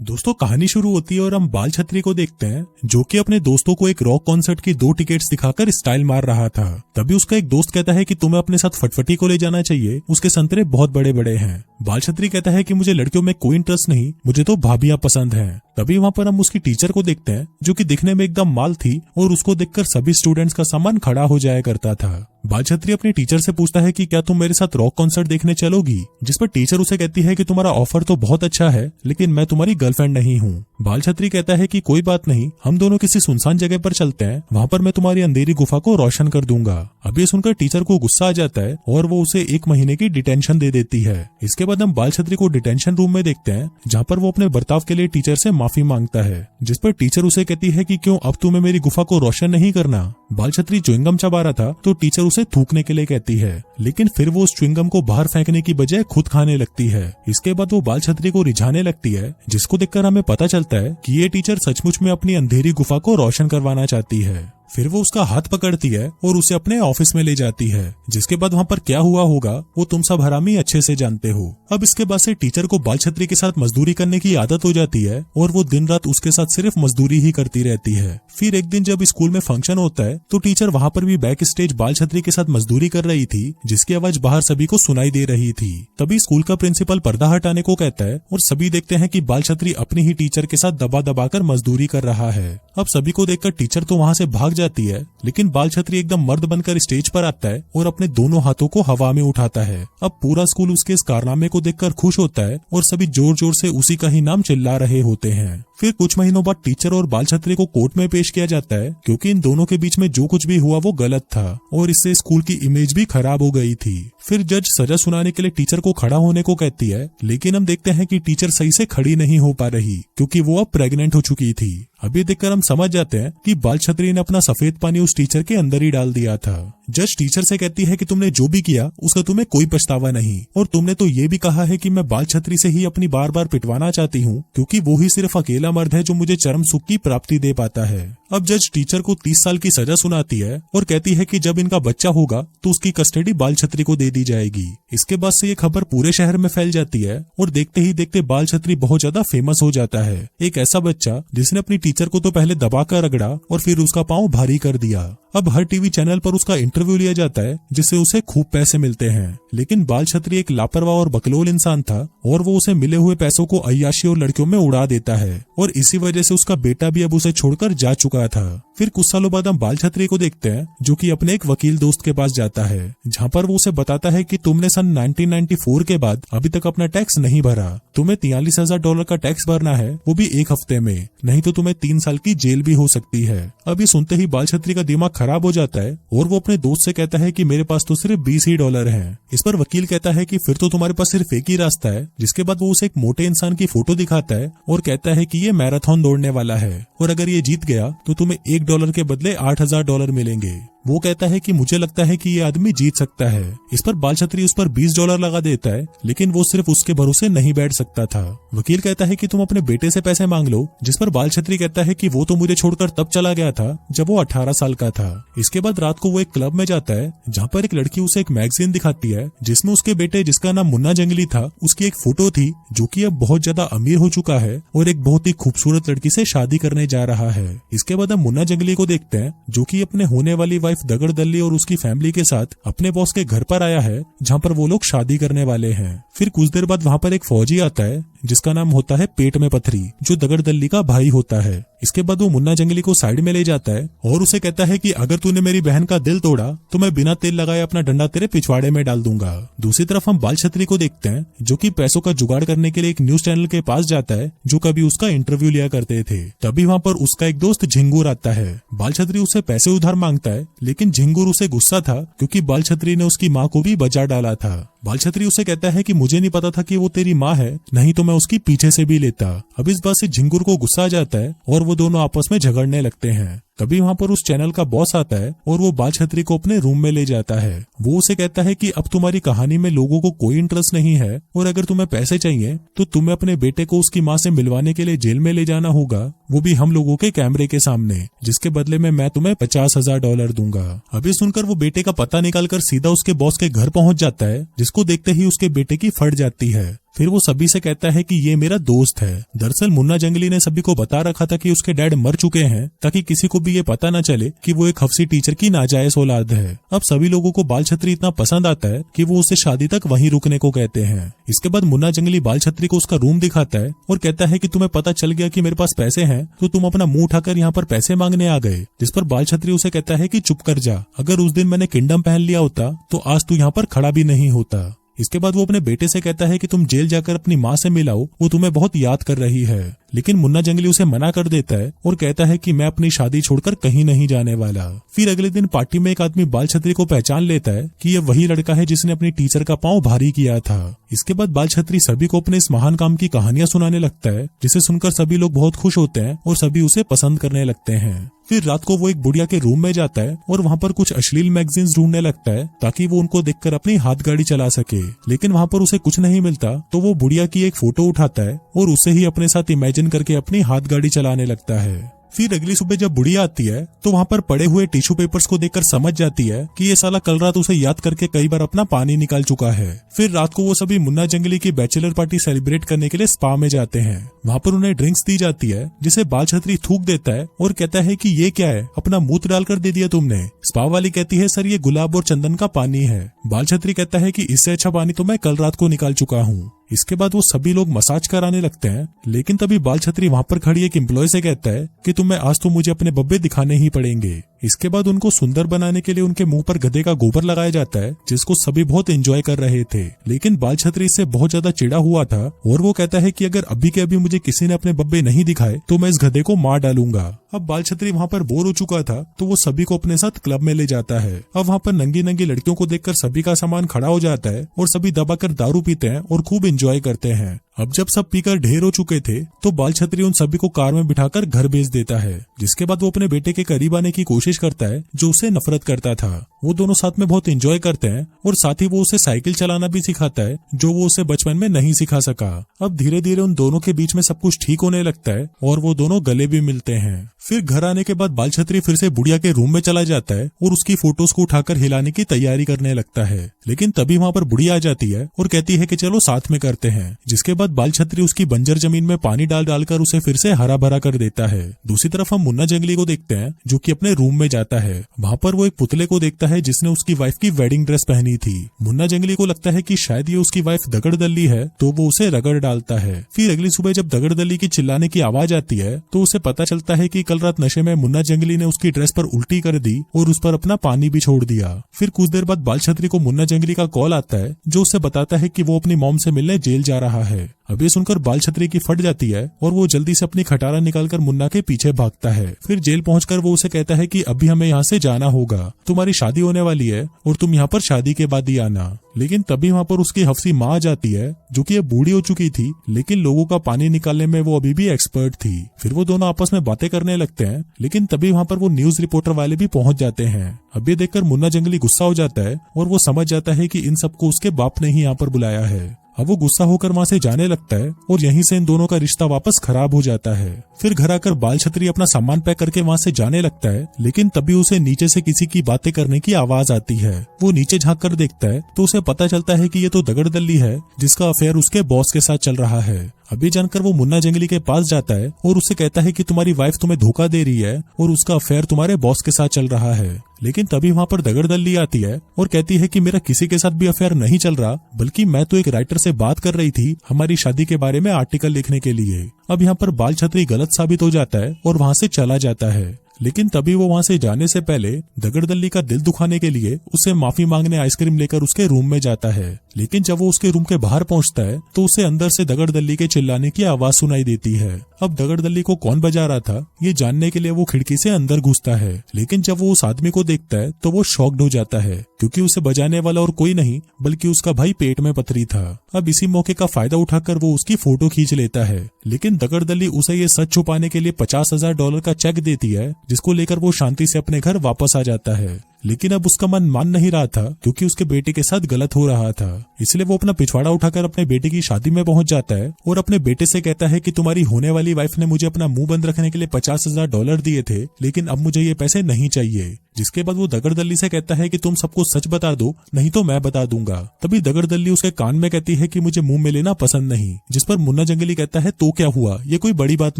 दोस्तों कहानी शुरू होती है और हम बाल छतरी को देखते हैं जो कि अपने दोस्तों को एक रॉक कॉन्सर्ट की 2 टिकट्स दिखाकर स्टाइल मार रहा था। तभी उसका एक दोस्त कहता है कि तुम्हें अपने साथ फटफटी को ले जाना चाहिए, उसके संतरे बहुत बड़े बड़े हैं। बाल छतरी कहता है कि मुझे लड़कियों में कोई इंटरेस्ट नहीं, मुझे तो भाभियां पसंद हैं। तभी वहाँ पर हम उसकी टीचर को देखते हैं जो कि दिखने में एकदम माल थी और उसको देखकर सभी स्टूडेंट्स का सामान खड़ा हो जाया करता था। बाल छतरी अपनी टीचर से पूछता है कि क्या तुम मेरे साथ रॉक कॉन्सर्ट देखने चलोगी, जिस पर टीचर उसे कहती है कि तुम्हारा ऑफर तो बहुत अच्छा है लेकिन मैं तुम्हारी गर्लफ्रेंड नहीं हूँ। बाल छतरी कहता है कि कोई बात नहीं, हम दोनों किसी सुनसान जगह पर चलते हैं, वहाँ पर मैं तुम्हारी अंधेरी गुफा को रोशन कर दूंगा। अब ये सुनकर टीचर को गुस्सा आ जाता है और वो उसे 1 महीने की डिटेंशन दे देती है। इसके बाद हम बाल छतरी को डिटेंशन रूम में देखते हैं जहाँ पर वो अपने बर्ताव के लिए टीचर से माफी मांगता है, जिस पर टीचर उसे कहती है कि क्यों अब तुम्हें मेरी गुफा को रोशन नहीं करना। बाल छतरी च्युइंगम चबा रहा था तो टीचर उसे थूकने के लिए कहती है, लेकिन फिर वो उस च्युइंगम को बाहर फेंकने की बजाय खुद खाने लगती है। इसके बाद वो बाल छतरी को रिझाने लगती है, जिसको देखकर हमें पता चलता है कि ये टीचर सचमुच में अपनी अंधेरी गुफा को रोशन करवाना चाहती है। फिर वो उसका हाथ पकड़ती है और उसे अपने ऑफिस में ले जाती है, जिसके बाद वहाँ पर क्या हुआ होगा वो तुम सब हरामी अच्छे से जानते हो। अब इसके बाद से टीचर को बाल छतरी के साथ मजदूरी करने की आदत हो जाती है और वो दिन रात उसके साथ सिर्फ मजदूरी ही करती रहती है। फिर एक दिन जब स्कूल में फंक्शन होता है तो टीचर वहाँ पर भी बैक स्टेज बाल छतरी के साथ मजदूरी कर रही थी, जिसकी आवाज बाहर सभी को सुनाई दे रही थी। तभी स्कूल का प्रिंसिपल पर्दा हटाने को कहता है और सभी देखते हैं कि बाल छतरी अपनी ही टीचर के साथ दबा दबाकर मजदूरी कर रहा है। अब सभी को देखकर टीचर तो वहाँ से भाग जाती है, लेकिन बाल छतरी एकदम मर्द बनकर स्टेज पर आता है और अपने दोनों हाथों को हवा में उठाता है। अब पूरा स्कूल उसके इस कारनामे को देखकर खुश होता है और सभी जोर जोर से उसी का ही नाम चिल्ला रहे होते हैं। फिर कुछ महीनों बाद टीचर और बाल छतरी को कोर्ट में पेश किया जाता है, क्योंकि इन दोनों के बीच में जो कुछ भी हुआ वो गलत था और इससे स्कूल की इमेज भी खराब हो गई थी। फिर जज सजा सुनाने के लिए टीचर को खड़ा होने को कहती है, लेकिन हम देखते हैं कि टीचर सही से खड़ी नहीं हो पा रही क्योंकि वो अब प्रेग्नेंट हो चुकी थी। अभी देखकर हम समझ जाते हैं कि बाल छतरी ने अपना सफेद पानी उस टीचर के अंदर ही डाल दिया था। जज टीचर से कहती है कि तुमने जो भी किया उसका तुम्हें कोई पछतावा नहीं, और तुमने तो ये भी कहा है कि मैं बाल छतरी से ही अपनी बार बार पिटवाना चाहती हूँ क्योंकि वो ही सिर्फ अकेला मर्द है जो मुझे चरम सुख की प्राप्ति दे पाता है। अब जज टीचर को 30 साल की सजा सुनाती है और कहती है कि जब इनका बच्चा होगा तो उसकी कस्टडी बाल छतरी को दे दी जाएगी। इसके बाद से ये खबर पूरे शहर में फैल जाती है और देखते ही देखते बाल छतरी बहुत ज्यादा फेमस हो जाता है। एक ऐसा बच्चा जिसने अपनी टीचर को तो पहले दबाकर रगड़ा और फिर उसका पांव भारी कर दिया। अब हर टीवी चैनल पर उसका इंटरव्यू लिया जाता है जिससे उसे खूब पैसे मिलते हैं, लेकिन बाल छतरी एक लापरवाह और बकलोल इंसान था और वो उसे मिले हुए पैसों को अय्याशी और लड़कियों में उड़ा देता है और इसी वजह से उसका बेटा भी अब उसे छोड़कर जा चुका था। फिर कुछ सालों बाद हम बाल छतरी को देखते हैं जो कि अपने एक वकील दोस्त के पास जाता है, जहाँ पर वो उसे बताता है कि तुमने सन 1994 के बाद अभी तक अपना टैक्स नहीं भरा, तुम्हें $43,000 का टैक्स भरना है, वो भी 1 हफ्ते में, नहीं तो तुम्हें 3 साल की जेल भी हो सकती है। अब ये सुनते ही बाल छतरी का दिमाग खराब हो जाता है और वो अपने दोस्त से कहता है कि मेरे पास तो सिर्फ $20 हैं। इस पर वकील कहता है कि फिर तो तुम्हारे पास सिर्फ एक ही रास्ता है, जिसके बाद वो उसे एक मोटे इंसान की फोटो दिखाता है और कहता है कि ये मैराथन दौड़ने वाला है और अगर ये जीत गया तो तुम्हें $1 के बदले $8,000 मिलेंगे। वो कहता है कि मुझे लगता है कि ये आदमी जीत सकता है। इस पर बाल छतरी उस पर $20 लगा देता है, लेकिन वो सिर्फ उसके भरोसे नहीं बैठ सकता था। वकील कहता है कि तुम अपने बेटे से पैसे मांग लो, जिस पर बाल छतरी कहता है कि वो तो मुझे छोड़कर तब चला गया था जब वो 18 साल का था। इसके बाद रात को वो एक क्लब में जाता है जहाँ पर एक लड़की उसे एक मैगजीन दिखाती है जिसमें उसके बेटे, जिसका नाम मुन्ना जंगली था, उसकी एक फोटो थी जो कि अब बहुत ज्यादा अमीर हो चुका है और एक बहुत ही खूबसूरत लड़की से शादी करने जा रहा है। इसके बाद हम मुन्ना जंगली को देखते हैं जो कि अपने होने वाली वाइफ दगड़ दल्ली और उसकी फैमिली के साथ अपने बॉस के घर पर आया है जहाँ पर वो लोग शादी करने वाले हैं। फिर कुछ देर बाद वहाँ पर एक फौजी आता है जिसका नाम होता है पेट में पथरी, जो दगड़ दल्ली का भाई होता है। इसके बाद वो मुन्ना जंगली को साइड में ले जाता है और उसे कहता है कि अगर तूने मेरी बहन का दिल तोड़ा तो मैं बिना तेल लगाए अपना डंडा तेरे पिछवाड़े में डाल दूंगा। दूसरी तरफ हम बाल छतरी को देखते हैं जो कि पैसों का जुगाड़ करने के लिए एक न्यूज चैनल के पास जाता है जो कभी उसका इंटरव्यू लिया करते थे। तभी वहाँ पर उसका एक दोस्त झिंगूर आता है। बाल छतरी उसे पैसे उधार मांगता है, लेकिन झिंगूर उसे गुस्सा था क्योंकि बाल छतरी ने उसकी माँ को भी बचा डाला था। बाल छतरी उसे कहता है कि मुझे नहीं पता था कि वो तेरी माँ है, नहीं तो मैं उसकी पीछे से भी लेता। अब इस बात से झिंगुर को गुस्सा आ जाता है और वो दोनों आपस में झगड़ने लगते हैं। तभी वहाँ पर उस चैनल का बॉस आता है और वो बाल छतरी को अपने रूम में ले जाता है। वो उसे कहता है कि अब तुम्हारी कहानी में लोगों को कोई इंटरेस्ट नहीं है और अगर तुम्हें पैसे चाहिए तो तुम्हें अपने बेटे को उसकी माँ से मिलवाने के लिए जेल में ले जाना होगा, वो भी हम लोगों के कैमरे के सामने, जिसके बदले में मैं तुम्हें $50,000 दूंगा। अभी सुनकर वो बेटे का पता निकालकर सीधा उसके बॉस के घर पहुंच जाता है, जिसको देखते ही उसके बेटे की फट जाती है। फिर वो सभी से कहता है कि ये मेरा दोस्त है। दरअसल मुन्ना जंगली ने सभी को बता रखा था कि उसके डैड मर चुके हैं, ताकि किसी को भी ये पता न चले कि वो एक हफ्सी टीचर की नाजायज औलाद है। अब सभी लोगों को बाल छतरी इतना पसंद आता है कि वो उसे शादी तक वहीं रुकने को कहते हैं। इसके बाद मुन्ना जंगली बाल छतरी को उसका रूम दिखाता है और कहता है कि तुम्हें पता चल गया कि मेरे पास पैसे हैं, तो तुम अपना मुंह उठाकर यहाँ पर पैसे मांगने आ गए। जिस पर बाल छतरी उसे कहता है कि चुप कर जा, अगर उस दिन मैंने किंगडम पहन लिया होता तो आज तू यहाँ पर खड़ा भी नहीं होता। इसके बाद वो अपने बेटे से कहता है कि तुम जेल जाकर अपनी माँ से मिलाओ, वो तुम्हें बहुत याद कर रही है। लेकिन मुन्ना जंगली उसे मना कर देता है और कहता है कि मैं अपनी शादी छोड़कर कहीं नहीं जाने वाला। फिर अगले दिन पार्टी में एक आदमी बाल छतरी को पहचान लेता है कि ये वही लड़का है जिसने अपनी टीचर का पांव भारी किया था। इसके बाद बाल छतरी सभी को अपने इस महान काम की कहानियां सुनाने लगता है, जिसे सुनकर सभी लोग बहुत खुश होते हैं और सभी उसे पसंद करने लगते हैं। फिर रात को वो एक बुढ़िया के रूम में जाता है और वहाँ पर कुछ अश्लील मैगजीन्स ढूंढने लगता है ताकि वो उनको देखकर अपनी हाथ गाड़ी चला सके। लेकिन वहाँ पर उसे कुछ नहीं मिलता, तो वो बुढ़िया की एक फोटो उठाता है और उसे ही अपने साथ इमेजिन करके अपनी हाथ गाड़ी चलाने लगता है। फिर अगली सुबह जब बुढ़िया आती है तो वहाँ पर पड़े हुए टिश्यू पेपर्स को देखकर समझ जाती है कि ये साला कल रात उसे याद करके कई बार अपना पानी निकाल चुका है। फिर रात को वो सभी मुन्ना जंगली की बैचलर पार्टी सेलिब्रेट करने के लिए स्पा में जाते हैं। वहाँ पर उन्हें ड्रिंक्स दी जाती है, जिसे बाल छतरी थूक देता है और कहता है कि ये क्या है, अपना मूत्र डालकर दे दिया तुमने। स्पा वाली कहती है सर ये गुलाब और चंदन का पानी है। बाल छतरी कहता है कि इससे अच्छा पानी तो मैं कल रात को निकाल चुका हूँ। इसके बाद वो सभी लोग मसाज कराने लगते हैं, लेकिन तभी बाल छतरी वहाँ पर खड़ी एक एम्प्लॉय से कहता है कि तुम्हें आज तो मुझे अपने बब्बे दिखाने ही पड़ेंगे। इसके बाद उनको सुंदर बनाने के लिए उनके मुंह पर गधे का गोबर लगाया जाता है, जिसको सभी बहुत एंजॉय कर रहे थे। लेकिन बाल छतरी इससे बहुत ज्यादा चिढ़ा हुआ था और वो कहता है कि अगर अभी के अभी मुझे किसी ने अपने बब्बे नहीं दिखाए तो मैं इस गधे को मार डालूंगा। अब बाल छतरी वहाँ पर बोर हो चुका था, तो वो सभी को अपने साथ क्लब में ले जाता है। अब वहाँ पर नंगी नंगी लड़कियों को देखकर सभी का सामान खड़ा हो जाता है और सभी दबाकर दारू पीते हैं और खूब एंजॉय करते हैं। अब जब सब पीकर ढेर हो चुके थे तो बाल छतरी उन सभी को कार में बिठाकर घर भेज देता है। जिसके बाद वो अपने बेटे के करीब आने की कोशिश करता है जो उसे नफरत करता था। वो दोनों साथ में बहुत एंजॉय करते हैं और साथ ही वो उसे साइकिल चलाना भी सिखाता है, जो वो उसे बचपन में नहीं सिखा सका। अब धीरे धीरे उन दोनों के बीच में सब कुछ ठीक होने लगता है और वो दोनों गले भी मिलते हैं। फिर घर आने के बाद बाल छतरी फिर से बुढ़िया के रूम में चला जाता है और उसकी फोटोज को उठाकर हिलाने की तैयारी करने लगता है। लेकिन तभी वहाँ पर बुढ़िया आ जाती है और कहती है कि चलो साथ में करते हैं। जिसके बाद बाल छतरी उसकी बंजर जमीन में पानी डाल डालकर उसे फिर से हरा भरा कर देता है। दूसरी तरफ हम मुन्ना जंगली को देखते हैं जो कि अपने रूम में जाता है। वहाँ पर वो एक पुतले को देखता है जिसने उसकी वाइफ की वेडिंग ड्रेस पहनी थी। मुन्ना जंगली को लगता है कि शायद ये उसकी वाइफ दगड़दल्ली है, तो वो उसे रगड़ डालता है। फिर अगली सुबह जब दगड़दल्ली की चिल्लाने की आवाज आती है तो उसे पता चलता है कि कल रात नशे में मुन्ना जंगली ने उसकी ड्रेस पर उल्टी कर दी और उस पर अपना पानी भी छोड़ दिया। फिर कुछ देर बाद बाल छतरी को मुन्ना जंगली का कॉल आता है जो उसे बताता है कि वो अपनी मॉम से मिलने जेल जा रहा है। अब ये सुनकर बाल छतरी की फट जाती है और वो जल्दी से अपनी खटारा निकालकर मुन्ना के पीछे भागता है। फिर जेल पहुंचकर वो उसे कहता है कि अभी हमें यहाँ से जाना होगा, तुम्हारी शादी होने वाली है और तुम यहाँ पर शादी के बाद ही आना। लेकिन तभी वहाँ पर उसकी हफ्सी माँ आ जाती है जो कि ये बूढ़ी हो चुकी थी, लेकिन लोगों का पानी निकालने में वो अभी भी एक्सपर्ट थी। फिर वो दोनों आपस में बातें करने लगते हैं, लेकिन तभी वहाँ पर वो न्यूज रिपोर्टर वाले भी पहुंच जाते हैं। अब ये देखकर मुन्ना जंगली गुस्सा हो जाता है और वो समझ जाता है कि इन सबको उसके बाप ने ही यहाँ पर बुलाया है। अब वो गुस्सा होकर वहाँ से जाने लगता है और यहीं से इन दोनों का रिश्ता वापस खराब हो जाता है। फिर घर आकर बाल छतरी अपना सामान पैक करके वहाँ से जाने लगता है, लेकिन तभी उसे नीचे से किसी की बातें करने की आवाज आती है। वो नीचे झांक कर देखता है तो उसे पता चलता है कि ये तो दगड़दल्ली है जिसका अफेयर उसके बॉस के साथ चल रहा है। अभी जानकर वो मुन्ना जंगली के पास जाता है और उससे कहता है कि तुम्हारी वाइफ तुम्हें धोखा दे रही है और उसका अफेयर तुम्हारे बॉस के साथ चल रहा है। लेकिन तभी वहाँ पर दगड़दल्ली आती है और कहती है कि मेरा किसी के साथ भी अफेयर नहीं चल रहा, बल्कि मैं तो एक राइटर से बात कर रही थी हमारी शादी के बारे में आर्टिकल लिखने के लिए। अब यहाँ पर बाल छतरी गलत साबित हो जाता है और वहाँ से चला जाता है। लेकिन तभी वो वहाँ से जाने से पहले दगड़दल्ली का दिल दुखाने के लिए उससे माफी मांगने आइसक्रीम लेकर उसके रूम में जाता है। लेकिन जब वो उसके रूम के बाहर पहुंचता है तो उसे अंदर से दगड़दल्ली के चिल्लाने की आवाज सुनाई देती है। अब दगड़दल्ली को कौन बजा रहा था ये जानने के लिए वो खिड़की से अंदर घुसता है, लेकिन जब वो उस आदमी को देखता है तो वो शॉक्ड हो जाता है, क्योंकि उसे बजाने वाला और कोई नहीं बल्कि उसका भाई पेट में पथरी था। अब इसी मौके का फायदा उठाकर वो उसकी फोटो खींच लेता है, लेकिन दगड़दल्ली उसे ये सच छुपाने के लिए $50,000 का चेक देती है, जिसको लेकर वो शांति से अपने घर वापस आ जाता है। लेकिन अब उसका मन मान नहीं रहा था क्योंकि उसके बेटे के साथ गलत हो रहा था। इसलिए वो अपना पिछवाड़ा उठाकर अपने बेटे की शादी में पहुंच जाता है और अपने बेटे से कहता है कि तुम्हारी होने वाली वाइफ ने मुझे अपना मुंह बंद रखने के लिए $50,000 दिए थे, लेकिन अब मुझे ये पैसे नहीं चाहिए। जिसके बाद वो दगड़दल्ली से कहता है कि तुम सबको सच बता दो, नहीं तो मैं बता दूंगा। तभी दगड़दल्ली उसके कान में कहती है कि मुझे मुंह में लेना पसंद नहीं। जिस पर मुन्ना जंगली कहता है तो क्या हुआ, ये कोई बड़ी बात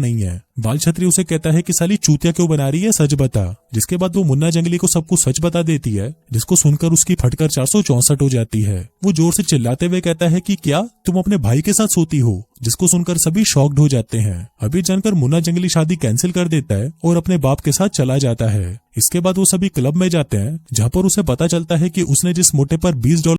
नहीं है। बाल छतरी उसे कहता है कि साली चूतिया क्यों बना रही है, सच बता। जिसके बाद वो मुन्ना जंगली को सब कुछ सच बता देती है, जिसको सुनकर उसकी फटकर 464 हो जाती है। वो जोर से चिल्लाते हुए कहता है कि क्या तुम अपने भाई के साथ सोती हो, जिसको सुनकर सभी शॉक्ड हो जाते हैं। अभी जानकर मुन्ना जंगली शादी कैंसिल कर देता है और अपने बाप के साथ चला जाता है। इसके बाद वो सभी क्लब में जाते हैं, जहाँ पर उसे पता चलता है कि उसने जिस मोटे पर $20